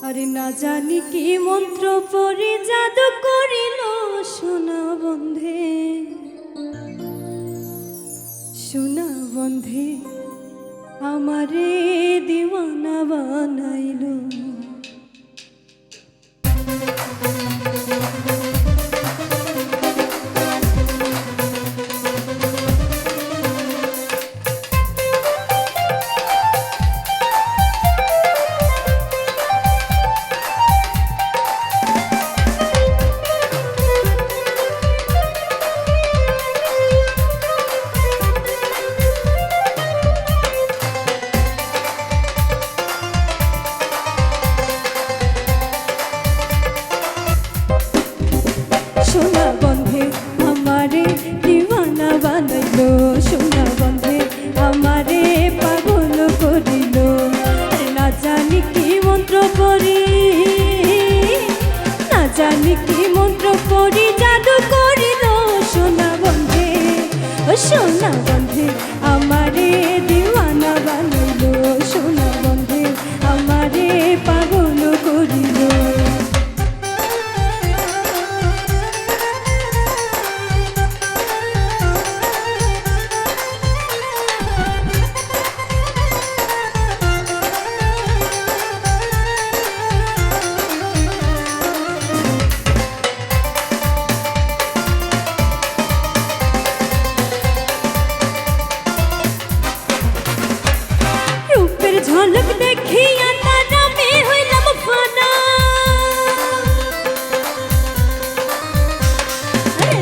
আরে না জানি কি মন্ত্র পড়ে জাদু করিল সোনা বন্ধে, সোনা বন্ধে আমারে দিওয়ানা বানাইল। সোনা বন্ধে আমারে দিওয়ানা বানাইলো, সোনা বন্ধে আমারে পাগল করিল। না জানি কি মন্ত্র পড়ি, না জানি কি মন্ত্র পড়ি জাদু করিল সোনা বন্ধে, ও সোনা বন্ধে আমারে দিওয়ানা বানাইলো, সোনা বন্ধে আমারে পাগল করিল। ঝলক দেখিয়া তার আমি হইলাম ফানা,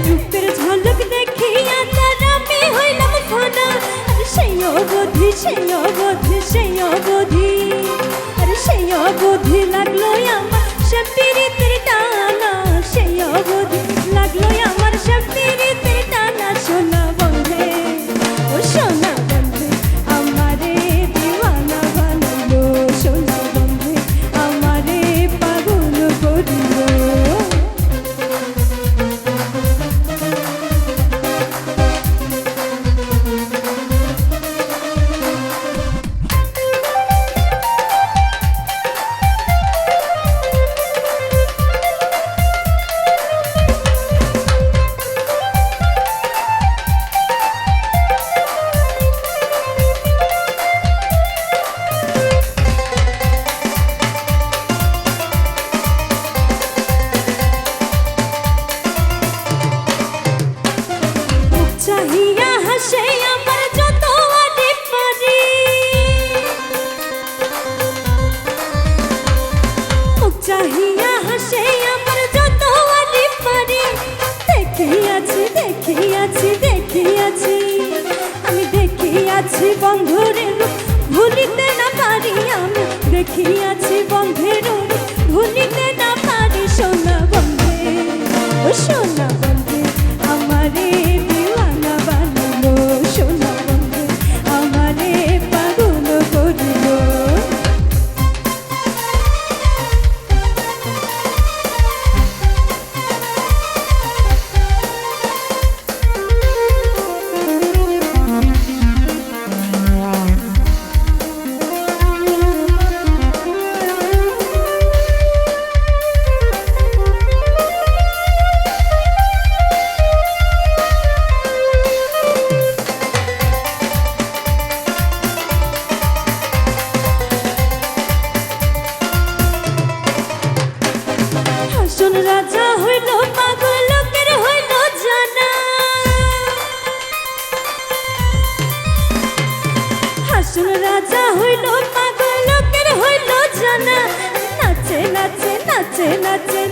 রূপের ঝলক দেখিয়া তার আমি হইলাম ফানা। সেই অবধি সেই অবধি সেই অবধি, আরে সেই অবধি লাগলো আমার সে পিরিতের টানা, সেই অবধি লাগলো আমার সে পিরিতের টানা। সোনা বন্ধে ও সোনা বন্ধে আমারে দিওয়ানা বানাইলো, সোনা বন্ধে আমারে পাগল করিল। চাহিয়া হাসে আমার যত আডি পারি, মুখ চাহিয়া হাসে আমার যত আডি পারি। দেখিয়াছি দেখিয়াছি দেখিয়াছি আমি দেখিয়াছি বন্ধুরের ভুলিতে না পারি, আমি দেখিয়াছি বন্ধের ভুলিতে না পারি। সোনা বন্ধে ও সোনা বন্ধে আমারে দিওয়ানা বানাইলো, সোনা বন্ধে আমারে পাগল করিল। হাসন রাজা হইল পাগল লোকের হইল জানা, হাসন রাজা হইল পাগল লোকের হইল জানা। নাচে নাচে নাচে নাচে